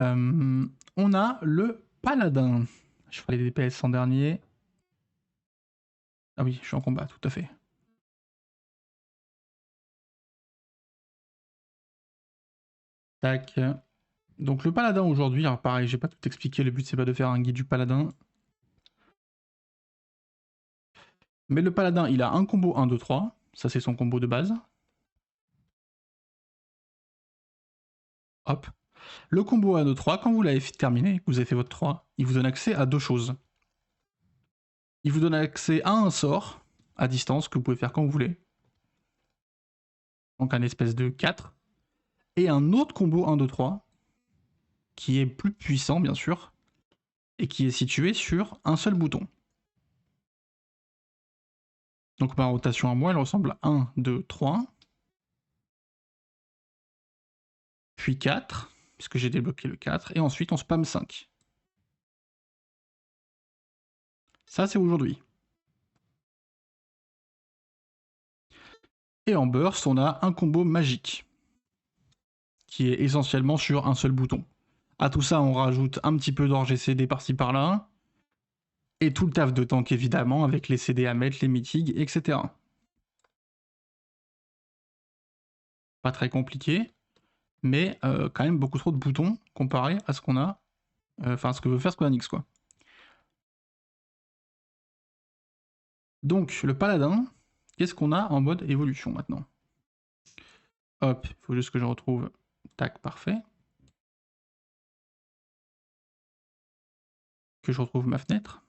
On a le paladin. Je ferai les DPS en dernier. Ah oui, je suis en combat, tout à fait. Tac. Donc le paladin aujourd'hui, alors pareil, j'ai pas tout expliqué, le but c'est pas de faire un guide du paladin. Mais le paladin, il a un combo 1, 2, 3. Ça c'est son combo de base. Hop. Le combo 1, 2, 3, quand vous l'avez terminé, que vous avez fait votre 3, il vous donne accès à deux choses. Il vous donne accès à un sort à distance que vous pouvez faire quand vous voulez. Donc un espèce de 4. Et un autre combo 1, 2, 3, qui est plus puissant bien sûr, et qui est situé sur un seul bouton. Donc ma rotation à moi, elle ressemble à 1, 2, 3, puis 4, puisque j'ai débloqué le 4, et ensuite on spam 5. Ça c'est aujourd'hui. Et en burst, on a un combo magique, qui est essentiellement sur un seul bouton. À tout ça, on rajoute un petit peu d'orge et CD par-ci par-là, et tout le taf de tank évidemment, avec les CD à mettre, les mitigues, etc. Pas très compliqué, mais quand même beaucoup trop de boutons comparé à ce qu'on a, enfin ce que veut faire Square Enix quoi. Donc le paladin, qu'est-ce qu'on a en mode évolution maintenant? Hop, il faut juste que je retrouve. Tac, parfait. Que je retrouve ma fenêtre.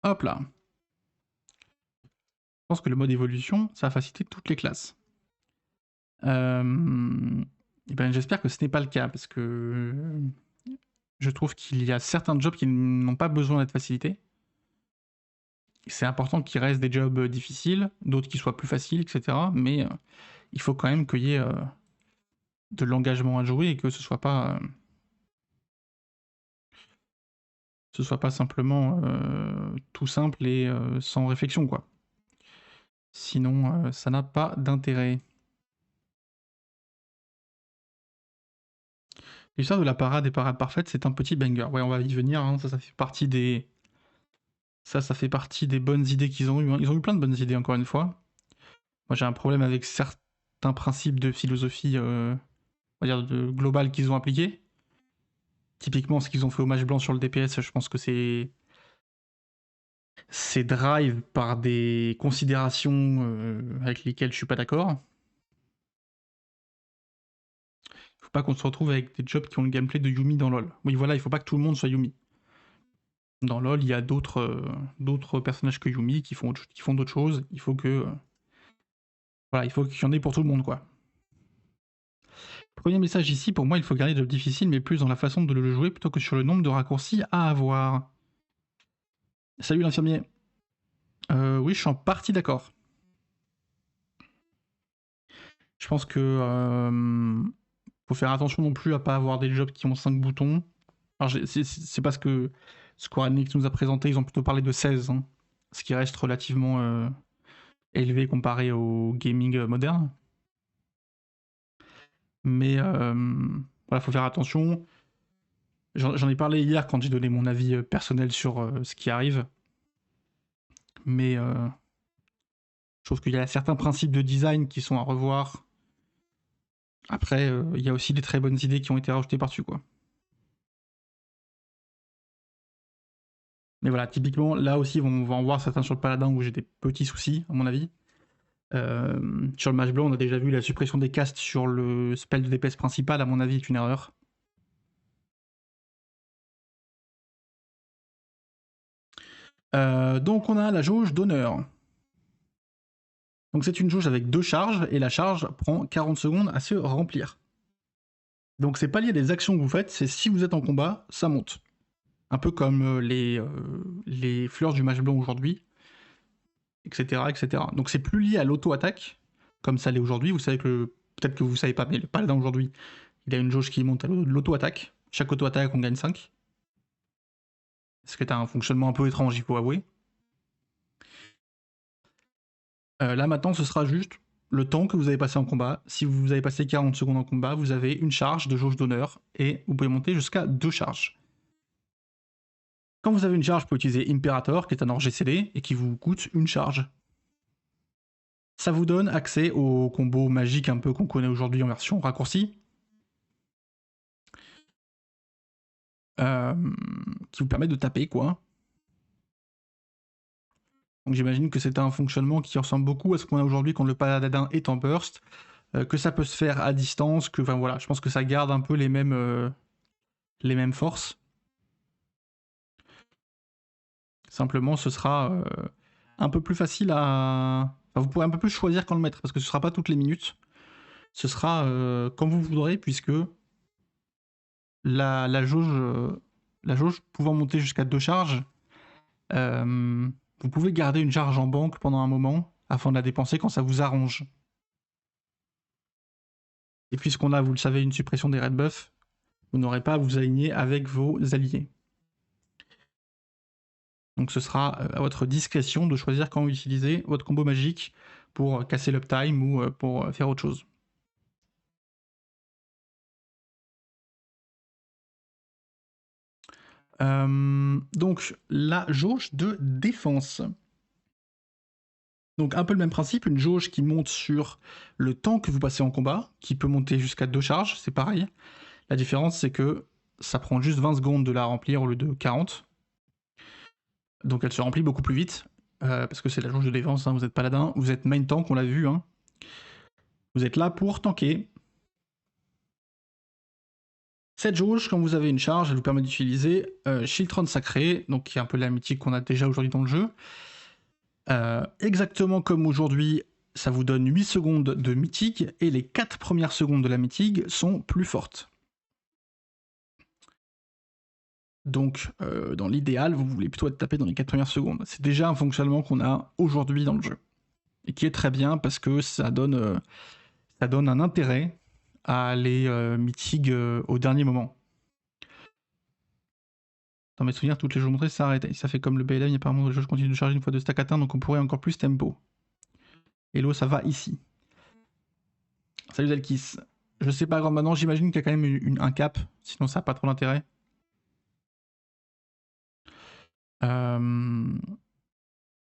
Hop là. Je pense que le mode évolution, ça va faciliter toutes les classes. Et ben, j'espère que ce n'est pas le cas, parce que je trouve qu'il y a certains jobs qui n'ont pas besoin d'être facilités. C'est important qu'il reste des jobs difficiles, d'autres qui soient plus faciles, etc. Mais il faut quand même qu'il y ait de l'engagement à jouer et que ce soit pas simplement tout simple et sans réflexion, quoi. Sinon, ça n'a pas d'intérêt. L'histoire de la parade et parade parfaite, c'est un petit banger. Ouais, on va y venir, hein. Ça fait partie des... Ça fait partie des bonnes idées qu'ils ont eues. Hein. Ils ont eu plein de bonnes idées, encore une fois. Moi, j'ai un problème avec certains principes de philosophie, on va dire, globale qu'ils ont appliqués. Typiquement, ce qu'ils ont fait au match blanc sur le DPS, je pense que c'est drive par des considérations avec lesquelles je suis pas d'accord. Faut pas qu'on se retrouve avec des jobs qui ont le gameplay de Yumi dans LoL. Oui, voilà, il faut pas que tout le monde soit Yumi. Dans LoL, il y a d'autres personnages que Yumi qui font d'autres choses. Il faut que voilà, il faut qu'il y en ait pour tout le monde, quoi. Premier message ici, pour moi, il faut garder des jobs difficiles, mais plus dans la façon de le jouer plutôt que sur le nombre de raccourcis à avoir. Salut l'infirmier. Oui, je suis en partie d'accord. Je pense que faut faire attention non plus à pas avoir des jobs qui ont 5 boutons. Alors c'est parce que Square Enix nous a présenté, ils ont plutôt parlé de 16, hein, ce qui reste relativement élevé comparé au gaming moderne. Mais voilà, faut faire attention. J'en ai parlé hier quand j'ai donné mon avis personnel sur ce qui arrive. Mais je trouve qu'il y a certains principes de design qui sont à revoir. Après, il y a aussi des très bonnes idées qui ont été rajoutées par-dessus, quoi. Mais voilà, typiquement, là aussi, on va en voir certains sur le paladin où j'ai des petits soucis, à mon avis. Sur le match blanc, on a déjà vu la suppression des castes sur le spell de DPS principal, à mon avis, est une erreur. Donc on a la jauge d'honneur. Donc c'est une jauge avec 2 charges, et la charge prend 40 secondes à se remplir. Donc c'est pas lié à des actions que vous faites, c'est si vous êtes en combat, ça monte. Un peu comme les fleurs du match blanc aujourd'hui, etc., etc. Donc c'est plus lié à l'auto-attaque, comme ça l'est aujourd'hui. Vous savez que, peut-être que vous savez pas, mais le paladin aujourd'hui, il a une jauge qui monte à l'auto-attaque. Chaque auto-attaque, on gagne 5. Ce qui est un fonctionnement un peu étrange, il faut avouer. Là maintenant, ce sera juste le temps que vous avez passé en combat. Si vous avez passé 40 secondes en combat, vous avez une charge de jauge d'honneur et vous pouvez monter jusqu'à 2 charges. Quand vous avez une charge, vous pouvez utiliser Imperator, qui est un GCD, et qui vous coûte une charge. Ça vous donne accès au combo magique un peu qu'on connaît aujourd'hui en version raccourcie. Qui vous permet de taper, quoi. Donc j'imagine que c'est un fonctionnement qui ressemble beaucoup à ce qu'on a aujourd'hui quand le paladin est en burst, que ça peut se faire à distance, que, enfin voilà, je pense que ça garde un peu les mêmes forces. Simplement, ce sera un peu plus facile à... Enfin, vous pourrez un peu plus choisir quand le mettre, parce que ce ne sera pas toutes les minutes. Ce sera quand vous voudrez, puisque la jauge pouvant monter jusqu'à 2 charges, vous pouvez garder une charge en banque pendant un moment, afin de la dépenser quand ça vous arrange. Et puisqu'on a, vous le savez, une suppression des red buffs, vous n'aurez pas à vous aligner avec vos alliés. Donc ce sera à votre discrétion de choisir quand utiliser votre combo magique pour casser l'uptime ou pour faire autre chose. Donc la jauge de défense. Donc un peu le même principe, une jauge qui monte sur le temps que vous passez en combat, qui peut monter jusqu'à 2 charges, c'est pareil. La différence c'est que ça prend juste 20 secondes de la remplir au lieu de 40. Donc elle se remplit beaucoup plus vite, parce que c'est la jauge de défense, hein, vous êtes paladin, vous êtes main tank, on l'a vu. Hein. Vous êtes là pour tanker. Cette jauge, quand vous avez une charge, elle vous permet d'utiliser Shiltron Sacré, donc qui est un peu la mythique qu'on a déjà aujourd'hui dans le jeu. Exactement comme aujourd'hui, ça vous donne 8 secondes de mythique, et les 4 premières secondes de la mythique sont plus fortes. Donc, dans l'idéal, vous voulez plutôt être tapé dans les 4 premières secondes. C'est déjà un fonctionnement qu'on a aujourd'hui dans le jeu. Et qui est très bien parce que ça donne un intérêt à les mythiques au dernier moment. Dans mes souvenirs, toutes les jeux montrées, ça arrête. Ça fait comme le BLM, apparemment le jeu continue de charger une fois de stack atteint, donc on pourrait encore plus tempo. Hello, ça va ici. Salut Zelkis. Je sais pas, maintenant j'imagine qu'il y a quand même un cap, sinon ça n'a pas trop d'intérêt.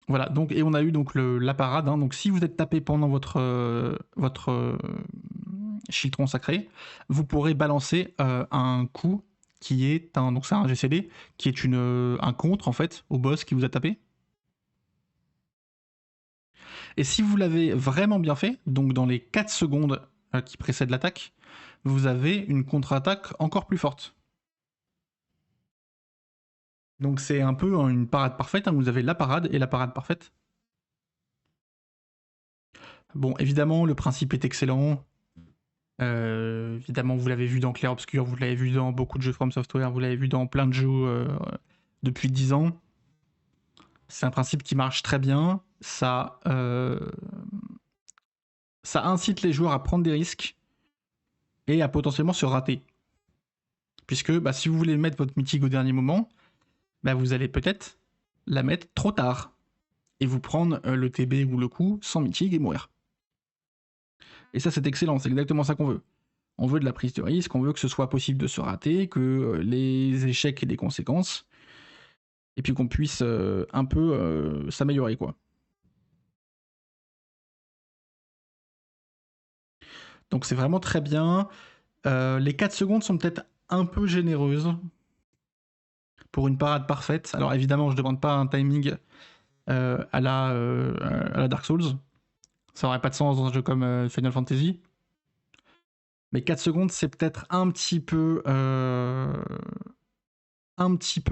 Voilà, donc, et on a eu donc la parade. Hein, donc si vous êtes tapé pendant votre Shiltron Sacré, vous pourrez balancer un coup qui est donc c'est un GCD, qui est un contre en fait au boss qui vous a tapé. Et si vous l'avez vraiment bien fait, donc dans les 4 secondes qui précèdent l'attaque, vous avez une contre-attaque encore plus forte. Donc c'est un peu une parade parfaite, hein, vous avez la parade et la parade parfaite. Bon, évidemment, le principe est excellent. Évidemment, vous l'avez vu dans Clair Obscur, vous l'avez vu dans beaucoup de jeux From Software, vous l'avez vu dans plein de jeux depuis 10 ans. C'est un principe qui marche très bien. Ça incite les joueurs à prendre des risques et à potentiellement se rater. Puisque si vous voulez mettre votre mythique au dernier moment, vous allez peut-être la mettre trop tard. Et vous prendre le TB ou le coup sans mythique et mourir. Et ça, c'est excellent, c'est exactement ça qu'on veut. On veut de la prise de risque, on veut que ce soit possible de se rater, que les échecs aient des conséquences, et puis qu'on puisse un peu s'améliorer, quoi. Donc c'est vraiment très bien. Les 4 secondes sont peut-être un peu généreuses pour une parade parfaite. Alors évidemment, je ne demande pas un timing à la Dark Souls. Ça n'aurait pas de sens dans un jeu comme Final Fantasy. Mais 4 secondes, c'est peut-être un petit peu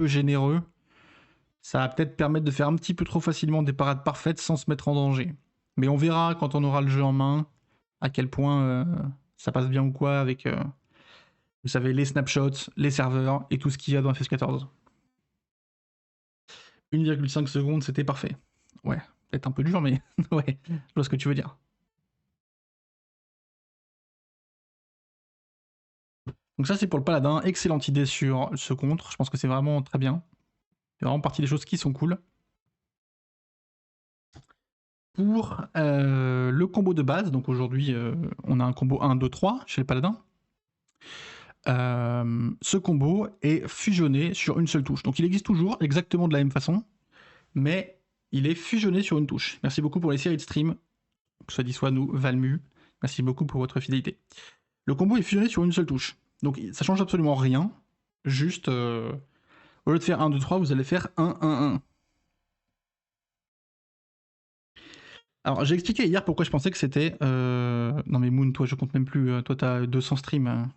généreux. Ça va peut-être permettre de faire un petit peu trop facilement des parades parfaites sans se mettre en danger. Mais on verra quand on aura le jeu en main à quel point ça passe bien ou quoi avec, vous savez, les snapshots, les serveurs et tout ce qu'il y a dans FS14. 1,5 secondes, c'était parfait. Ouais, peut-être un peu dur, mais ouais, je vois ce que tu veux dire. Donc ça, c'est pour le paladin. Excellente idée sur ce contre. Je pense que c'est vraiment très bien. C'est vraiment partie des choses qui sont cool. pour le combo de base. Donc aujourd'hui, on a un combo 1, 2, 3 chez le paladin. Ce combo est fusionné sur une seule touche. Donc il existe toujours exactement de la même façon, mais il est fusionné sur une touche. Merci beaucoup pour les séries de stream. Soit dit soit nous, Valmu. Merci beaucoup pour votre fidélité. Le combo est fusionné sur une seule touche. Donc ça change absolument rien. Juste, au lieu de faire 1, 2, 3, vous allez faire 1, 1, 1. Alors j'ai expliqué hier pourquoi je pensais que c'était... Non mais Moon, toi je compte même plus. Toi t'as 200 streams.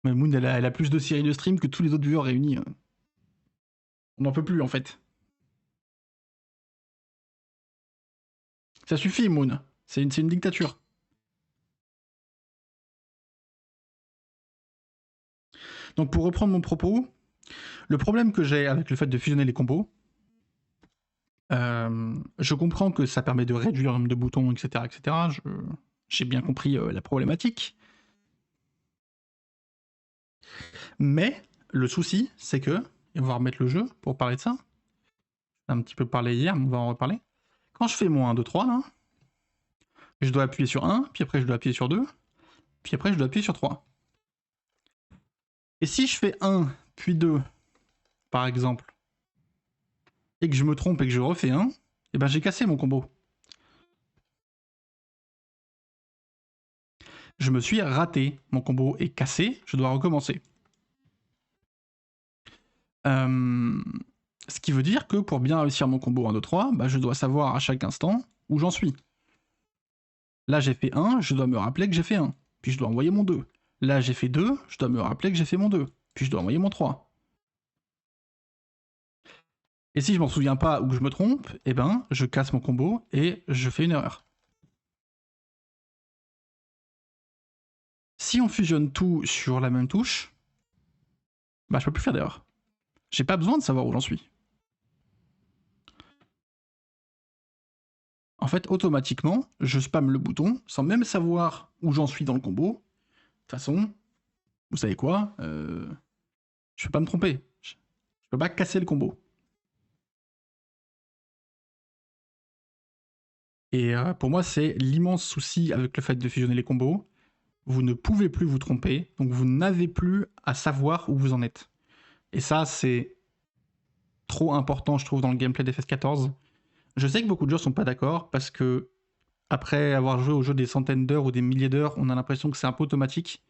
Mais Moon, elle a plus de séries de streams que tous les autres viewers réunis. On n'en peut plus en fait. Ça suffit, Moon. C'est une dictature. Donc pour reprendre mon propos, le problème que j'ai avec le fait de fusionner les combos, je comprends que ça permet de réduire le nombre de boutons, etc. etc. J'ai bien compris la problématique. Mais le souci, c'est que, et on va remettre le jeu pour parler de ça. J'ai un petit peu parlé hier, mais on va en reparler. Quand je fais mon 1, 2, 3, là, je dois appuyer sur 1, puis après je dois appuyer sur 2, puis après je dois appuyer sur 3. Et si je fais 1, puis 2, par exemple, et que je me trompe et que je refais 1, et ben j'ai cassé mon combo. Je me suis raté, mon combo est cassé, je dois recommencer. Ce qui veut dire que pour bien réussir mon combo 1, 2, 3, bah je dois savoir à chaque instant où j'en suis. Là j'ai fait 1, je dois me rappeler que j'ai fait 1, puis je dois envoyer mon 2. Là j'ai fait 2, je dois me rappeler que j'ai fait mon 2, puis je dois envoyer mon 3. Et si je m'en souviens pas ou que je me trompe, eh ben je casse mon combo et je fais une erreur. Si on fusionne tout sur la même touche, bah je peux plus faire d'erreur. J'ai pas besoin de savoir où j'en suis. En fait, automatiquement, je spamme le bouton sans même savoir où j'en suis dans le combo. De toute façon, vous savez quoi, je peux pas me tromper. Je peux pas casser le combo. Et pour moi, c'est l'immense souci avec le fait de fusionner les combos. Vous ne pouvez plus vous tromper, donc vous n'avez plus à savoir où vous en êtes. Et ça, c'est trop important, je trouve, dans le gameplay d'FS14. Je sais que beaucoup de gens sont pas d'accord, parce que après avoir joué au jeu des centaines d'heures ou des milliers d'heures, on a l'impression que c'est un peu automatique.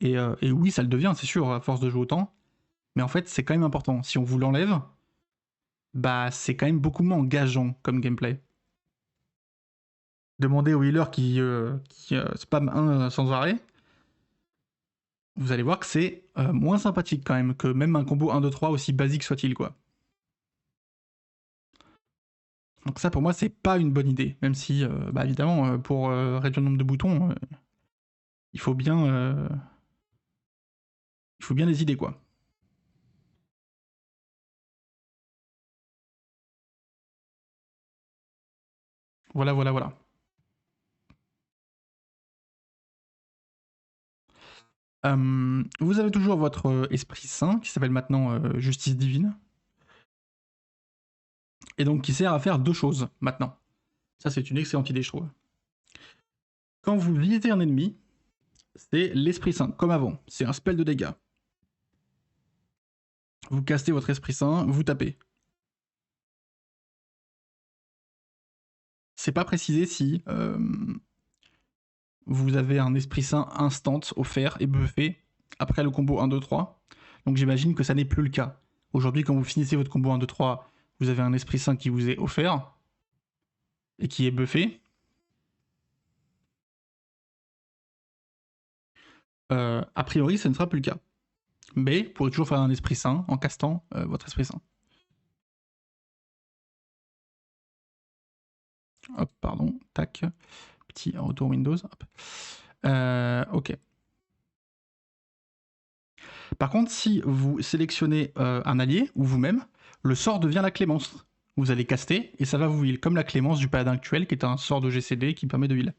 Et oui, ça le devient, c'est sûr, à force de jouer autant. Mais en fait, c'est quand même important. Si on vous l'enlève, bah c'est quand même beaucoup moins engageant comme gameplay. Demandez au healer qui spam 1 sans arrêt, vous allez voir que c'est moins sympathique quand même que même un combo 1, 2, 3 aussi basique soit-il, quoi. Donc ça pour moi c'est pas une bonne idée, même si bah évidemment pour réduire le nombre de boutons, il faut bien les idées, quoi. Voilà, voilà, voilà. Vous avez toujours votre esprit saint qui s'appelle maintenant Justice Divine. Et donc qui sert à faire 2 choses maintenant. Ça c'est une excellente idée, je trouve. Quand vous visitez un ennemi, c'est l'Esprit Saint, comme avant. C'est un spell de dégâts. Vous castez votre Esprit Saint, vous tapez. C'est pas précisé si vous avez un Esprit Saint instant offert et buffé après le combo 1, 2, 3. Donc j'imagine que ça n'est plus le cas. Aujourd'hui, quand vous finissez votre combo 1, 2, 3, vous avez un Esprit Saint qui vous est offert et qui est buffé. A priori, ça ne sera plus le cas. Mais vous pourrez toujours faire un Esprit Saint en castant votre Esprit Saint. Hop, pardon, tac. Petit retour Windows. Hop. Ok. Par contre, si vous sélectionnez un allié ou vous-même, le sort devient la clémence. Vous allez caster et ça va vous heal, comme la clémence du paladin actuel qui est un sort de GCD qui permet de heal.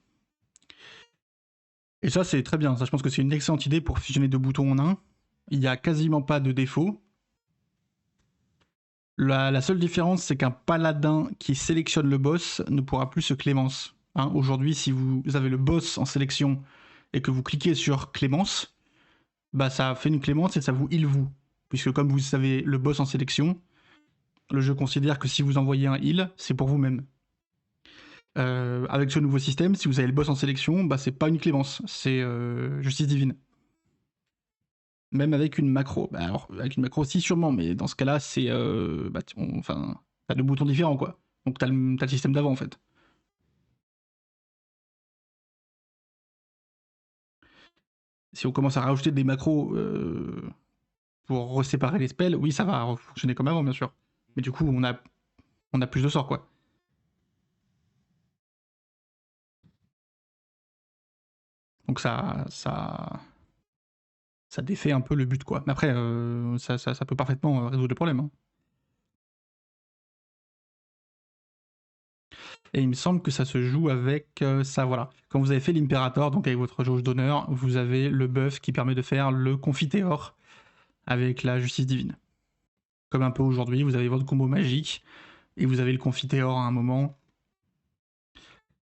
Et ça, c'est très bien. Ça, je pense que c'est une excellente idée pour fusionner 2 boutons en un. Il n'y a quasiment pas de défaut. La seule différence, c'est qu'un paladin qui sélectionne le boss ne pourra plus se clémence. Hein, aujourd'hui, si vous avez le boss en sélection et que vous cliquez sur clémence, bah ça fait une clémence et ça vous heal vous. Puisque comme vous avez le boss en sélection, le jeu considère que si vous envoyez un heal, c'est pour vous-même. Avec ce nouveau système, si vous avez le boss en sélection, bah c'est pas une clémence, c'est justice divine. Même avec une macro. Bah alors, avec une macro aussi sûrement, mais dans ce cas-là, c'est... enfin, t'as deux boutons différents, quoi. Donc t'as le système d'avant, en fait. Si on commence à rajouter des macros pour séparer les spells, oui, ça va fonctionner comme avant, bien sûr. Mais du coup, on a plus de sorts, quoi. Donc ça défait un peu le but, quoi. Mais après, ça peut parfaitement résoudre le problème. Hein. Et il me semble que ça se joue avec ça, voilà. Quand vous avez fait l'Imperator, donc avec votre jauge d'honneur, vous avez le buff qui permet de faire le Confiteor avec la justice divine. Comme un peu aujourd'hui, vous avez votre combo magique et vous avez le Confiteor à un moment.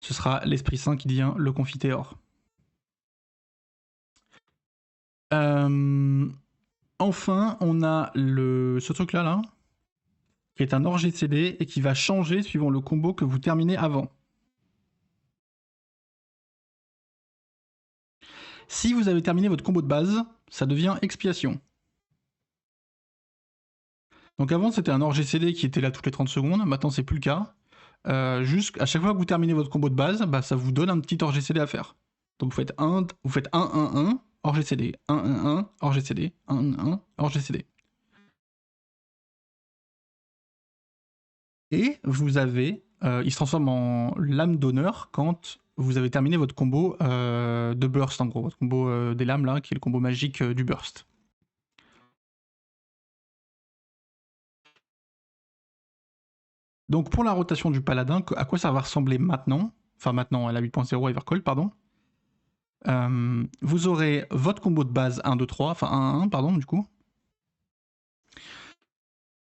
Ce sera l'Esprit Saint qui devient le Confiteor. Enfin, on a ce truc-là, là, qui est un hors GCD et qui va changer suivant le combo que vous terminez avant. Si vous avez terminé votre combo de base, ça devient expiation. Donc avant, c'était un hors GCD qui était là toutes les 30 secondes. Maintenant, c'est plus le cas. Juste à chaque fois que vous terminez votre combo de base, bah, ça vous donne un petit hors GCD à faire. Donc vous faites 1, 1, hors GCD, 1, 1, 1, hors GCD, 1, 1, 1, hors GCD. Et vous avez, il se transforme en lame d'honneur quand vous avez terminé votre combo de burst, en gros, votre combo des lames là, qui est le combo magique du burst. Donc pour la rotation du paladin, à quoi ça va ressembler maintenant? Enfin maintenant, à la 8.0 Evercold, pardon. Vous aurez votre combo de base 1, 2, 3, enfin 1, 1, pardon, du coup,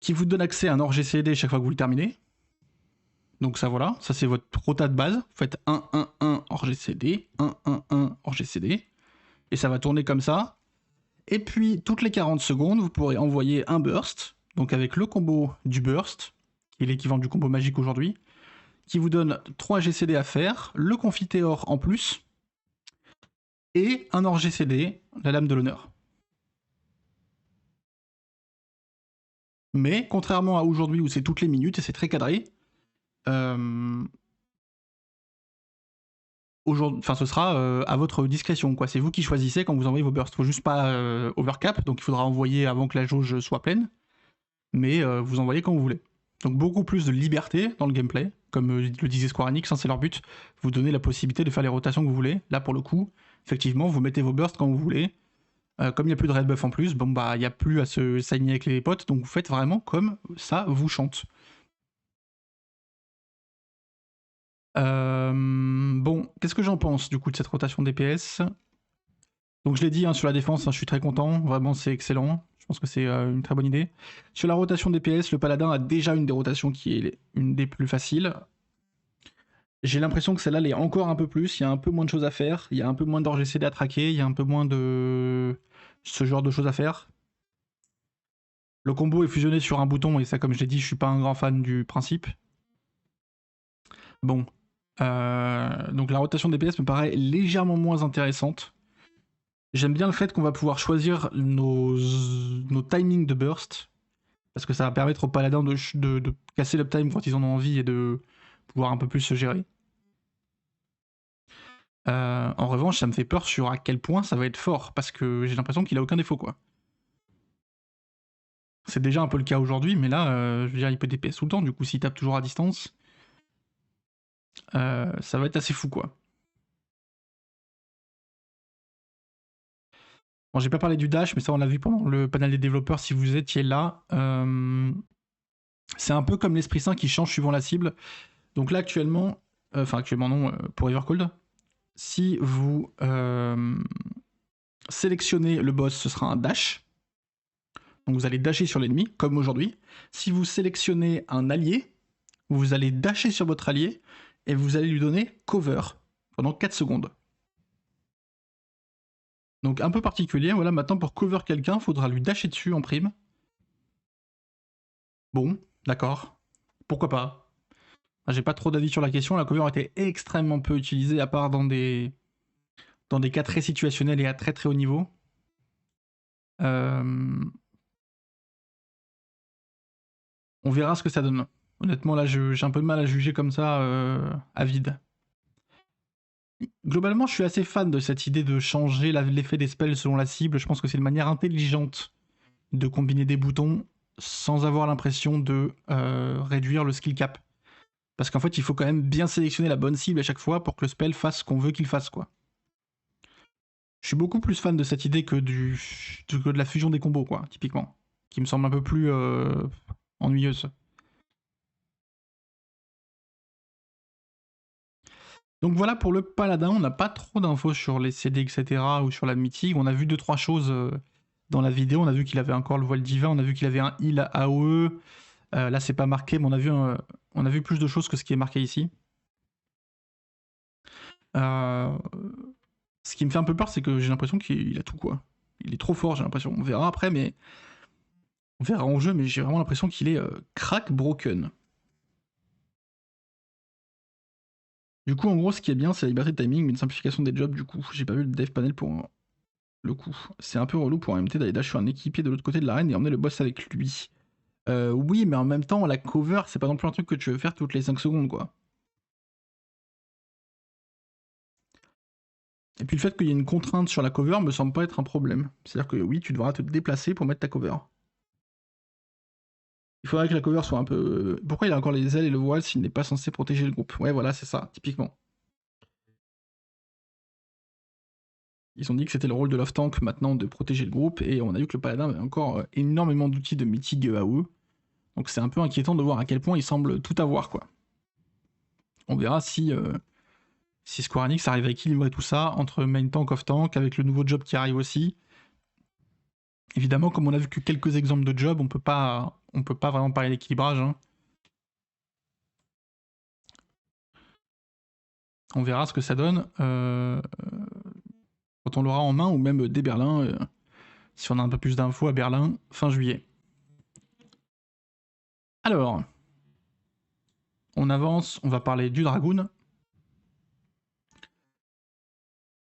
qui vous donne accès à un hors GCD chaque fois que vous le terminez. Donc ça voilà, ça c'est votre rota de base. Vous faites 1, 1, 1 hors GCD, 1, 1, 1 hors GCD. Et ça va tourner comme ça. Et puis, toutes les 40 secondes, vous pourrez envoyer un burst, donc avec le combo du burst, qui est l'équivalent du combo magique aujourd'hui, qui vous donne 3 GCD à faire, le Confiteor en plus, et un hors GCD, la lame de l'honneur. Mais, contrairement à aujourd'hui où c'est toutes les minutes et c'est très cadré, ce sera à votre discrétion, quoi. C'est vous qui choisissez quand vous envoyez vos bursts. Faut juste pas overcap, donc il faudra envoyer avant que la jauge soit pleine, mais vous envoyez quand vous voulez. Donc beaucoup plus de liberté dans le gameplay, comme le disait Square Enix, hein, c'est leur but, vous donner la possibilité de faire les rotations que vous voulez. Là pour le coup, effectivement, vous mettez vos bursts quand vous voulez. Comme il n'y a plus de red buff en plus, bon bah il n'y a plus à se signer avec les potes, donc vous faites vraiment comme ça vous chante. Bon, qu'est-ce que j'en pense du coup de cette rotation DPS? Donc je l'ai dit hein, sur la défense, hein, je suis très content, vraiment c'est excellent. Je pense que c'est une très bonne idée. Sur la rotation DPS, le paladin a déjà une des rotations qui est une des plus faciles. J'ai l'impression que celle-là l'est encore un peu plus, il y a un peu moins de choses à faire, il y a un peu moins d'ORGCD à traquer, il y a un peu moins de ce genre de choses à faire. Le combo est fusionné sur un bouton et ça, comme je l'ai dit, je suis pas un grand fan du principe. Bon. Donc la rotation DPS me paraît légèrement moins intéressante. J'aime bien le fait qu'on va pouvoir choisir nos timings de burst, parce que ça va permettre aux paladins de casser l'uptime quand ils en ont envie et de pouvoir un peu plus se gérer. En revanche, ça me fait peur sur à quel point ça va être fort, parce que j'ai l'impression qu'il a aucun défaut, quoi. C'est déjà un peu le cas aujourd'hui, mais là, je veux dire, il peut DPS tout le temps, du coup, s'il tape toujours à distance, ça va être assez fou, quoi. Bon, j'ai pas parlé du dash, mais ça, on l'a vu pendant le panel des développeurs, si vous étiez là. C'est un peu comme l'Esprit Saint qui change suivant la cible. Donc là, actuellement non, pour Evercold, si vous sélectionnez le boss, ce sera un dash. Donc vous allez dasher sur l'ennemi, comme aujourd'hui. Si vous sélectionnez un allié, vous allez dasher sur votre allié et vous allez lui donner cover pendant 4 secondes. Donc un peu particulier, voilà, maintenant pour cover quelqu'un, il faudra lui dasher dessus en prime. Bon, d'accord. Pourquoi pas? J'ai pas trop d'avis sur la question, la cover était extrêmement peu utilisée, à part dans des cas très situationnels et à très très haut niveau. On verra ce que ça donne. Honnêtement, là, j'ai un peu de mal à juger comme ça, à vide. Globalement, je suis assez fan de cette idée de changer l'effet des spells selon la cible. Je pense que c'est une manière intelligente de combiner des boutons sans avoir l'impression de réduire le skill cap. Parce qu'en fait, il faut quand même bien sélectionner la bonne cible à chaque fois pour que le spell fasse ce qu'on veut qu'il fasse, quoi. Je suis beaucoup plus fan de cette idée que de la fusion des combos, quoi, typiquement. Qui me semble un peu plus ennuyeuse. Donc voilà pour le paladin, on n'a pas trop d'infos sur les CD, etc. ou sur la mythique. On a vu 2-3 choses dans la vidéo. On a vu qu'il avait encore le voile divin, on a vu qu'il avait un heal à AOE. Là, c'est pas marqué, mais on a vu plus de choses que ce qui est marqué ici. Ce qui me fait un peu peur, c'est que j'ai l'impression qu'il a tout, quoi. Il est trop fort, j'ai l'impression. On verra après, mais... On verra en jeu, mais j'ai vraiment l'impression qu'il est crack broken. Du coup, en gros, ce qui est bien, c'est la liberté de timing, mais une simplification des jobs, du coup. J'ai pas vu le dev panel pour le coup. C'est un peu relou pour un MT d'aller dash sur un équipier de l'autre côté de l'arène et emmener le boss avec lui. Oui, mais en même temps, la cover, c'est pas non plus un truc que tu veux faire toutes les 5 secondes, quoi. Et puis le fait qu'il y ait une contrainte sur la cover me semble pas être un problème. C'est-à-dire que oui, tu devras te déplacer pour mettre ta cover. Il faudrait que la cover soit un peu... Pourquoi il a encore les ailes et le voile s'il n'est pas censé protéger le groupe? Ouais, voilà, c'est ça, typiquement. Ils ont dit que c'était le rôle de Love Tank maintenant de protéger le groupe, et on a vu que le paladin avait encore énormément d'outils de mitig AOE. Donc c'est un peu inquiétant de voir à quel point il semble tout avoir, quoi. On verra si Square Enix arrive à équilibrer tout ça entre main tank, off tank, avec le nouveau job qui arrive aussi. Évidemment, comme on a vu que quelques exemples de jobs, on peut pas vraiment parler d'équilibrage. Hein. On verra ce que ça donne quand on l'aura en main, ou même dès Berlin, si on a un peu plus d'infos à Berlin, fin juillet. Alors, on avance, on va parler du Dragoon.